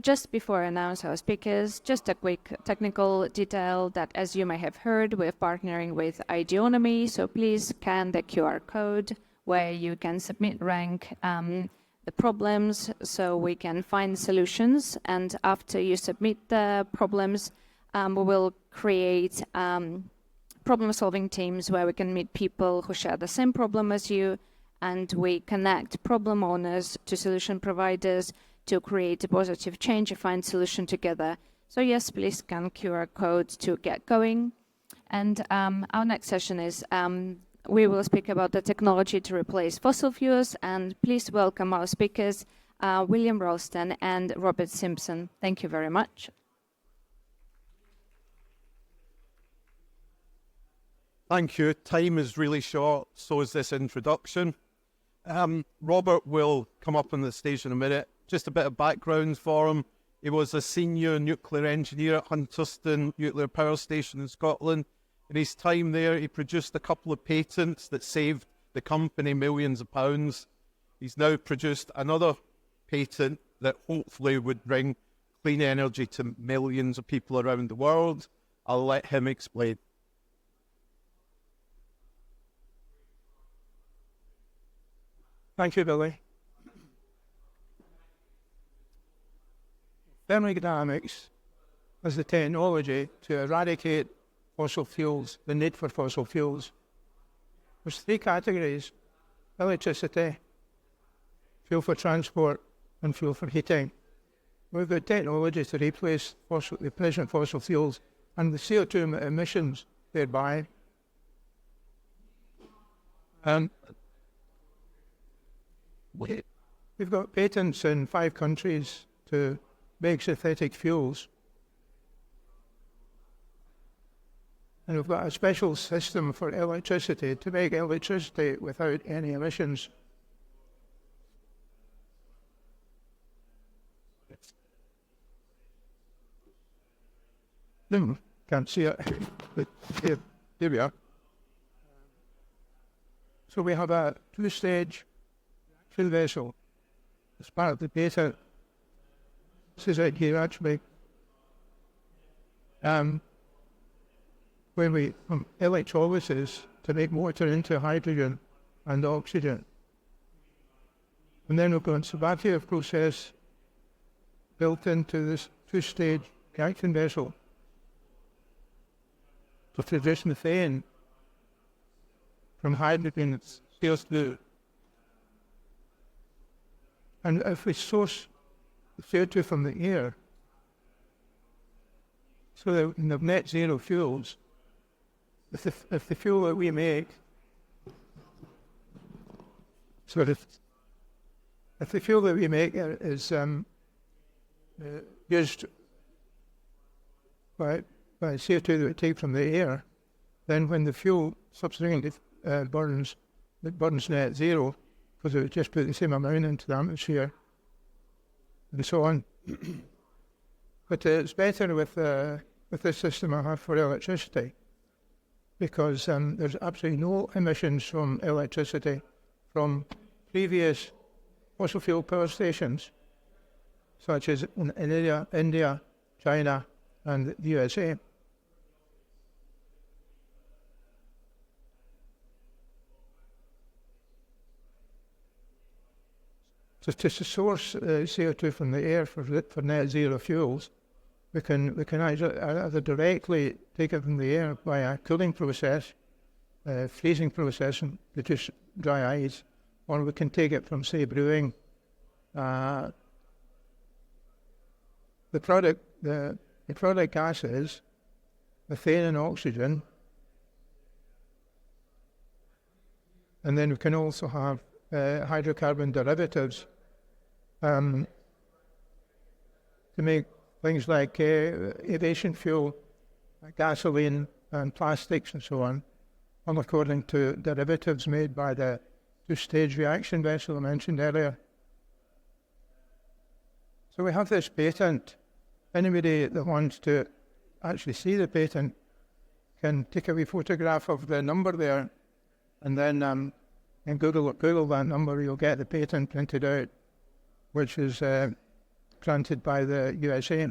just before I announce our speakers, just a quick technical detail that, as you may have heard, we're partnering with Ideonomy, so please scan the QR code where you can rank the problems so we can find solutions. And after you submit the problems, we will create problem-solving teams where we can meet people who share the same problem as you, and we connect problem owners to solution providers to create a positive change and find solution together. So yes, please scan QR code to get going. And our next session is we will speak about the technology to replace fossil fuels, and please welcome our speakers, William Ralston and Robert Simpson. Thank you very much. Thank you. Time is really short, so is this introduction. Robert will come up on the stage in a minute. Just a bit of background for him. He was a senior nuclear engineer at Hunterston Nuclear Power Station in Scotland. In his time there, he produced a couple of patents that saved the company millions of pounds. He's now produced another patent that hopefully would bring clean energy to millions of people around the world. I'll let him explain. Thank you, Billy. Thermodynamics is the technology to eradicate fossil fuels, the need for fossil fuels. There's three categories: electricity, fuel for transport, and fuel for heating. We've got technology to replace the present fossil fuels and the CO2 emissions thereby. We've got patents in 5 countries to make synthetic fuels. And we've got a special system for electricity to make electricity without any emissions. Can't see it, but here we are. So we have a 2-stage reaction vessel as part of the patent. This is it here, actually. When we from electrolysis to make water into hydrogen and oxygen. And then we've got a Sabatier process built into this 2-stage reaction vessel to produce methane from hydrogen CO2. And if we source the CO2 from the air, so that in the net zero fuels, if the fuel that we make, if the fuel that we make is used by CO2 that we take from the air, then when the fuel subsequently burns, it burns net zero, because it would just put the same amount into the atmosphere, and so on. But it's better with this system I have for electricity, because there's absolutely no emissions from electricity from previous fossil fuel power stations, such as in India, China, and the USA. So to source CO2 from the air for net zero fuels, we can either directly take it from the air by a cooling process, freezing process, and produce dry ice, or we can take it from, say, brewing. The product gases, methane and oxygen, and then we can also have hydrocarbon derivatives to make things like aviation fuel, gasoline, and plastics, and so on, all according to derivatives made by the 2-stage reaction vessel I mentioned earlier. So we have this patent. Anybody that wants to actually see the patent can take a wee photograph of the number there, and then Google that number, you'll get the patent printed out, which is granted by the USA.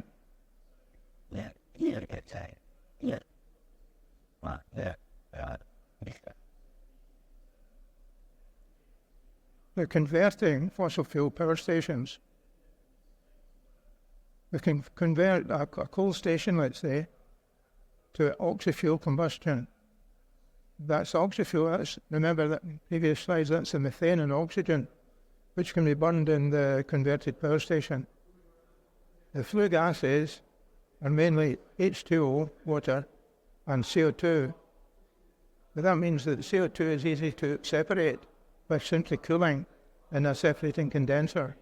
They're converting fossil fuel power stations. We can convert a coal station, let's say, to oxy-fuel combustion. That's oxy-fuel. Remember that in previous slides, that's the methane and oxygen, which can be burned in the converted power station. The flue gases are mainly H2O, water, and CO2. But that means that CO2 is easy to separate by simply cooling in a separating condenser.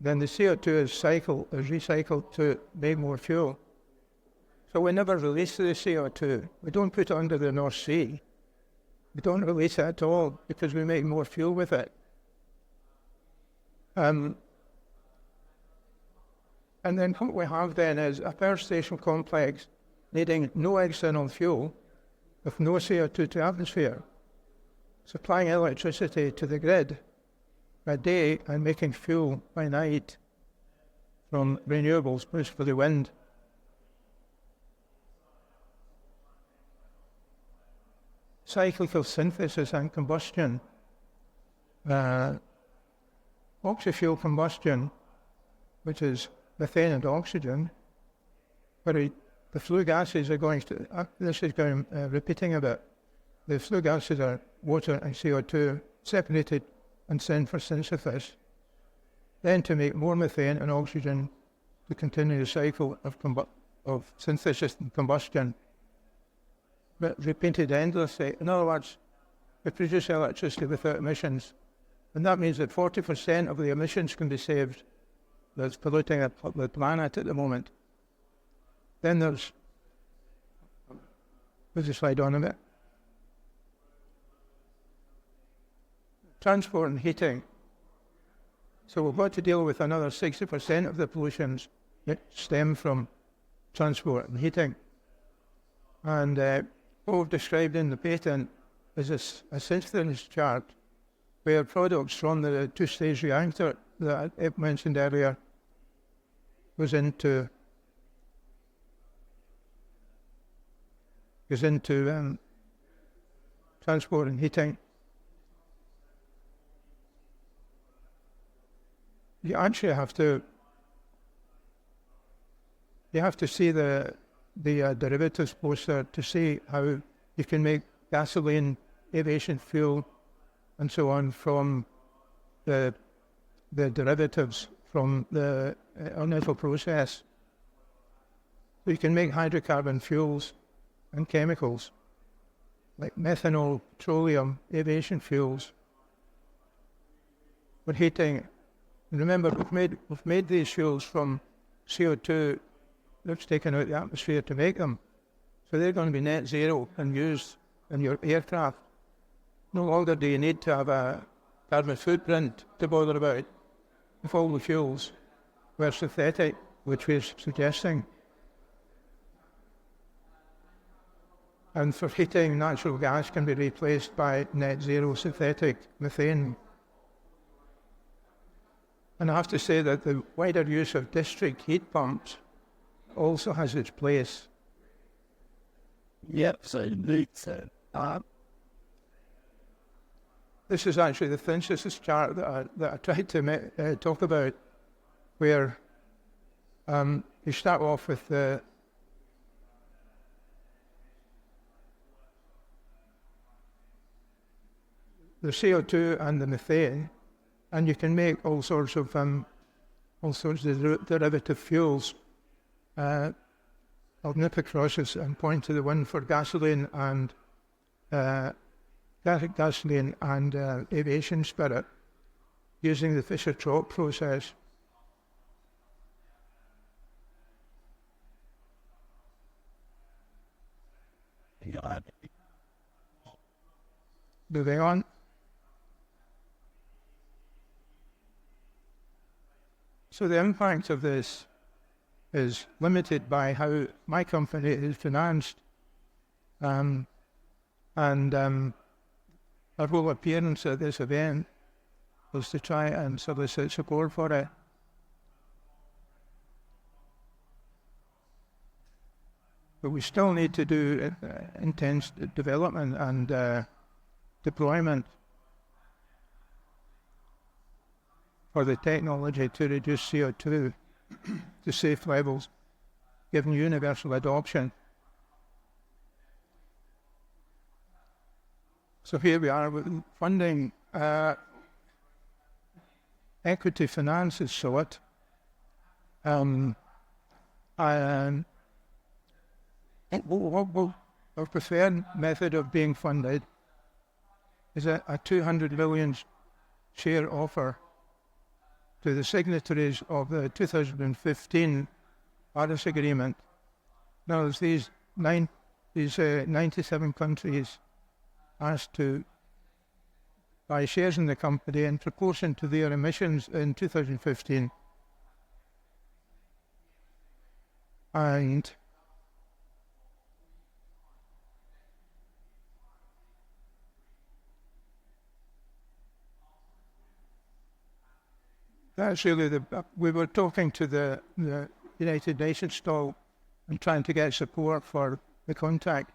Then the CO2 is recycled to make more fuel. So we never release the CO2. We don't put it under the North Sea. We don't release it at all because we make more fuel with it. And then what we have then is a power station complex needing no external fuel with no CO2 to atmosphere, supplying electricity to the grid by day and making fuel by night from renewables, principally wind. Cyclical synthesis and combustion. Oxy-fuel combustion, which is methane and oxygen, where the flue gases are going to, this is going repeating a bit, the flue gases are water and CO2 separated and sent for synthesis, then to make more methane and oxygen to continue the cycle of synthesis and combustion, but repeated endlessly. In other words, we produce electricity without emissions, and that means that 40% of the emissions can be saved that's polluting the planet at the moment. Then there's the slide on a bit. Transport and heating. So we've got to deal with another 60% of the pollutions that stem from transport and heating. And what we've described in the patent is a synthesis chart where products from the two-stage reactor that I mentioned earlier goes into transport and heating. You actually have to see the derivatives poster to see how you can make gasoline, aviation fuel, and so on from the derivatives from the initial process. So you can make hydrocarbon fuels and chemicals like methanol, petroleum, aviation fuels. For heating, and remember we've made these fuels from CO2 that's taken out of the atmosphere to make them. So they're going to be net zero and used in your aircraft. No longer do you need to have a carbon footprint to bother about if all the fuels were synthetic, which we're suggesting. And for heating, natural gas can be replaced by net zero synthetic methane. And I have to say that the wider use of district heat pumps also has its place. Yep, so it's This is actually the synthesis chart that I tried to talk about, where you start off with the CO2 and the methane, and you can make all sorts of derivative fuels. I'll nip across this and point to the one for gasoline and aviation spirit using the Fischer-Tropsch process. Moving on. So the impact of this is limited by how my company is financed, and our whole appearance at this event was to try and solicit support for it. but we still need to do intense development and deployment for the technology to reduce CO2 to safe levels, given universal adoption. So here we are with funding. Equity finance is sought. And our preferred method of being funded is a 200 million share offer to the signatories of the 2015 Paris Agreement. Now, these 97 countries asked to buy shares in the company in proportion to their emissions in 2015. And that's really we were talking to the United Nations stall and trying to get support for the contact,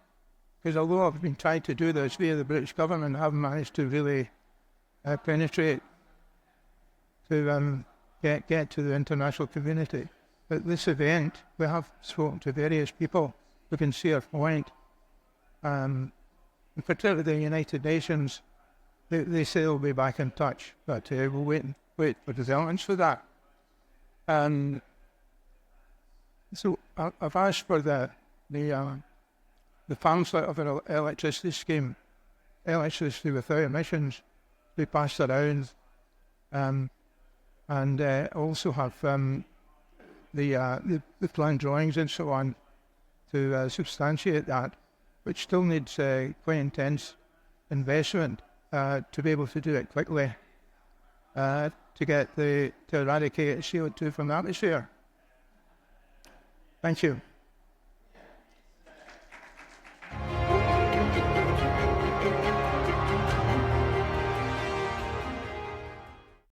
because although I've been trying to do this via the British government, I haven't managed to really penetrate to get to the international community. At this event, we have spoken to various people who can see our point. In particular, the United Nations, they say they'll be back in touch, but we'll wait for developments for that. So I've asked for the pamphlet of an electricity scheme, electricity without emissions, to be passed around, and also have the planned drawings and so on to substantiate that, which still needs quite intense investment to be able to do it quickly, to eradicate CO2 from the atmosphere. Thank you.